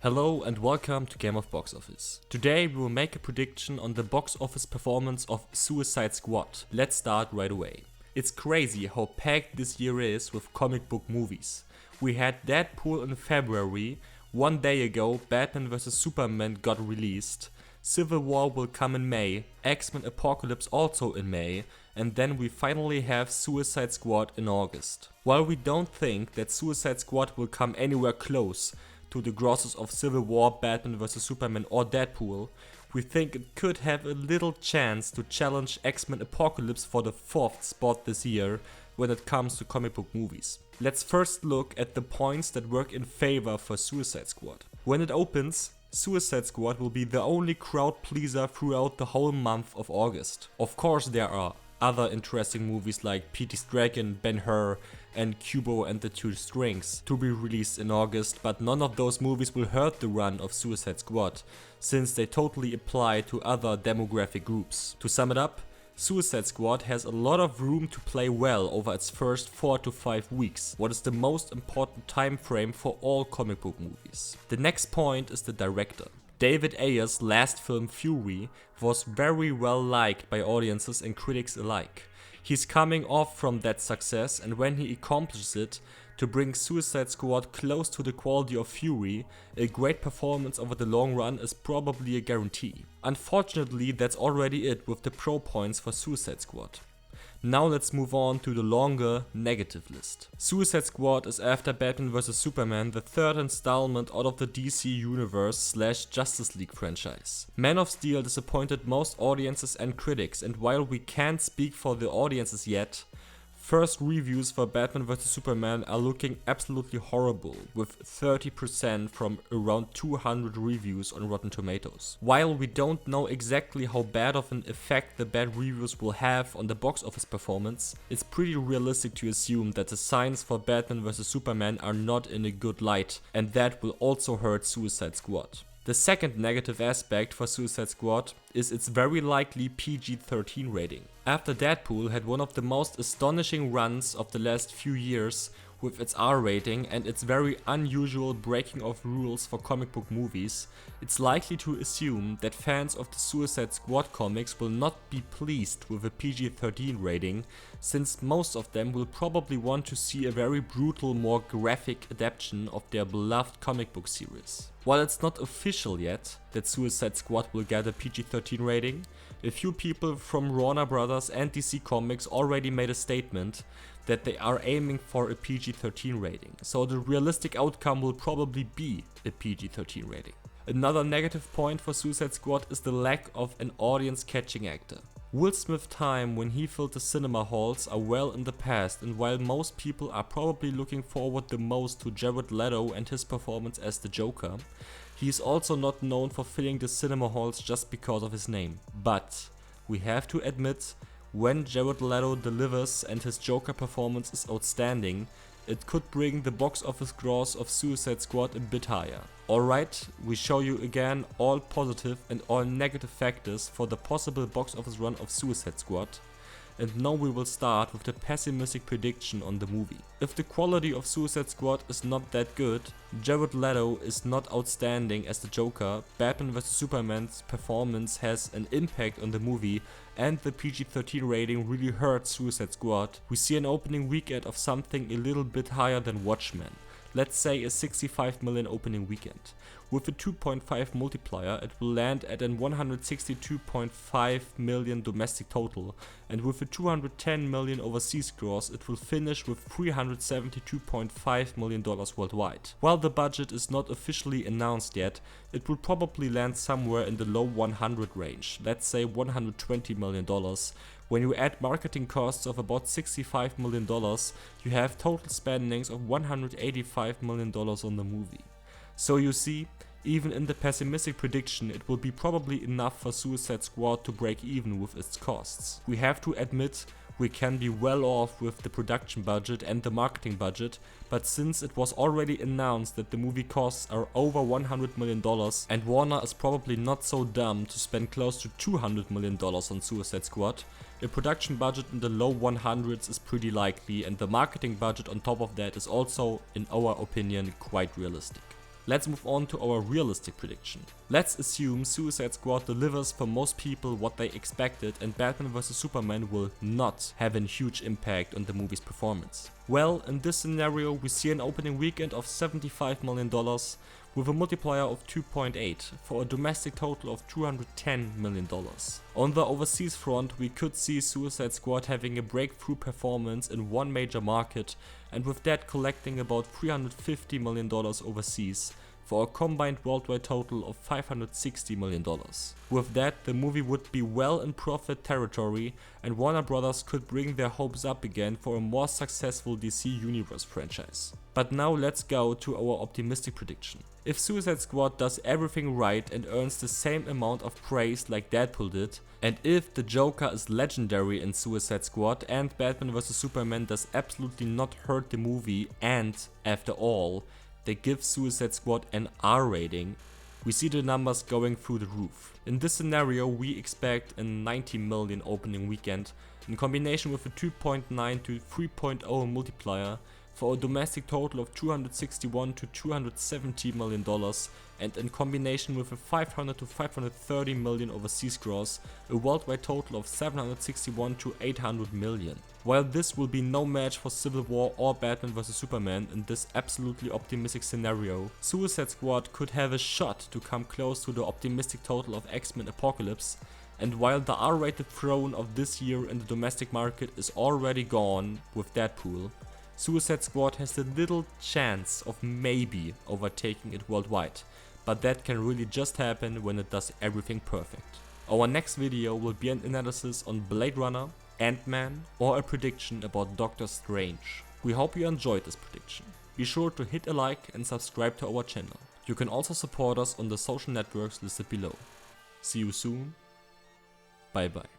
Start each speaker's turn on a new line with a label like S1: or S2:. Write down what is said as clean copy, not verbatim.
S1: Hello and welcome to Game of Box Office. Today we will make a prediction on the box office performance of Suicide Squad. Let's start right away. It's crazy how packed this year is with comic book movies. We had Deadpool in February, one day ago Batman vs Superman got released, Civil War will come in May, X-Men Apocalypse also in May, and then we finally have Suicide Squad in August. While we don't think that Suicide Squad will come anywhere close to the grosses of Civil War, Batman vs Superman or Deadpool, we think it could have a little chance to challenge X-Men Apocalypse for the 4th spot this year when it comes to comic book movies. Let's first look at the points that work in favor for Suicide Squad. When it opens, Suicide Squad will be the only crowd pleaser throughout the whole month of August. Of course there are other interesting movies like Petey's Dragon, Ben-Hur and G.O.B.O and the Two Strings to be released in August, but none of those movies will hurt the run of Suicide Squad, since they totally apply to other demographic groups. To sum it up, Suicide Squad has a lot of room to play well over its first 4 to 5 weeks, what is the most important time frame for all comic book movies. The next point is the director. David Ayer's last film Fury was very well liked by audiences and critics alike. He's coming off from that success, and when he accomplishes it to bring Suicide Squad close to the quality of Fury, a great performance over the long run is probably a guarantee. Unfortunately, that's already it with the pro points for Suicide Squad. Now let's move on to the longer negative list. Suicide Squad is after Batman vs Superman the third installment out of the DC Universe / Justice League franchise. Man of Steel disappointed most audiences and critics, and while we can't speak for the audiences yet, first reviews for Batman vs Superman are looking absolutely horrible, with 30% from around 200 reviews on Rotten Tomatoes. While we don't know exactly how bad of an effect the bad reviews will have on the box office performance, it's pretty realistic to assume that the signs for Batman vs Superman are not in a good light, and that will also hurt Suicide Squad. The second negative aspect for Suicide Squad is its very likely PG-13 rating. After Deadpool had one of the most astonishing runs of the last few years with its R rating and its very unusual breaking of rules for comic book movies, it's likely to assume that fans of the Suicide Squad comics will not be pleased with a PG-13 rating, since most of them will probably want to see a very brutal, more graphic adaptation of their beloved comic book series. While it's not official yet that Suicide Squad will get a PG-13 rating, a few people from Warner Brothers and DC Comics already made a statement that they are aiming for a PG-13 rating, so the realistic outcome will probably be a PG-13 rating. Another negative point for Suicide Squad is the lack of an audience-catching actor. Will Smith's time when he filled the cinema halls are well in the past, and while most people are probably looking forward the most to Jared Leto and his performance as the Joker, he is also not known for filling the cinema halls just because of his name. But we have to admit, when Jared Leto delivers and his Joker performance is outstanding, it could bring the box office gross of Suicide Squad a bit higher. Alright, we show you again all positive and all negative factors for the possible box office run of Suicide Squad. And now we will start with the pessimistic prediction on the movie. If the quality of Suicide Squad is not that good, Jared Leto is not outstanding as the Joker, Batman vs Superman's performance has an impact on the movie, and the PG-13 rating really hurts Suicide Squad, we see an opening weekend of something a little bit higher than Watchmen. Let's say a 65 million opening weekend. With a 2.5 multiplier, it will land at an 162.5 million domestic total, and with a 210 million overseas gross, it will finish with $372.5 million worldwide. While the budget is not officially announced yet, it will probably land somewhere in the low 100 range, let's say $120 million. When you add marketing costs of about $65 million, you have total spendings of $185 million on the movie. So you see, even in the pessimistic prediction, it will be probably enough for Suicide Squad to break even with its costs. We have to admit, we can be well off with the production budget and the marketing budget, but since it was already announced that the movie costs are over $100 million, and Warner is probably not so dumb to spend close to $200 million on Suicide Squad, a production budget in the low 100s is pretty likely, and the marketing budget on top of that is also, in our opinion, quite realistic. Let's move on to our realistic prediction. Let's assume Suicide Squad delivers for most people what they expected and Batman vs Superman will not have a huge impact on the movie's performance. Well, in this scenario we see an opening weekend of $75 million with a multiplier of 2.8 for a domestic total of $210 million. On the overseas front, we could see Suicide Squad having a breakthrough performance in one major market and with that collecting about $350 million overseas for a combined worldwide total of $560 million. With that, the movie would be well in profit territory and Warner Brothers could bring their hopes up again for a more successful DC Universe franchise. But now let's go to our optimistic prediction. If Suicide Squad does everything right and earns the same amount of praise like Deadpool did, and if the Joker is legendary in Suicide Squad and Batman vs Superman does absolutely not hurt the movie and, after all, they give Suicide Squad an R rating, we see the numbers going through the roof. In this scenario we expect a 90 million opening weekend in combination with a 2.9 to 3.0 multiplier for a domestic total of $261 to $270 million and in combination with a 500 to 530 million overseas gross, a worldwide total of 761 to 800 million. While this will be no match for Civil War or Batman vs Superman in this absolutely optimistic scenario, Suicide Squad could have a shot to come close to the optimistic total of X-Men Apocalypse, and while the R-rated throne of this year in the domestic market is already gone with Deadpool, Suicide Squad has the little chance of maybe overtaking it worldwide, but that can really just happen when it does everything perfect. Our next video will be an analysis on Blade Runner, Ant-Man or a prediction about Doctor Strange. We hope you enjoyed this prediction. Be sure to hit a like and subscribe to our channel. You can also support us on the social networks listed below. See you soon. Bye bye.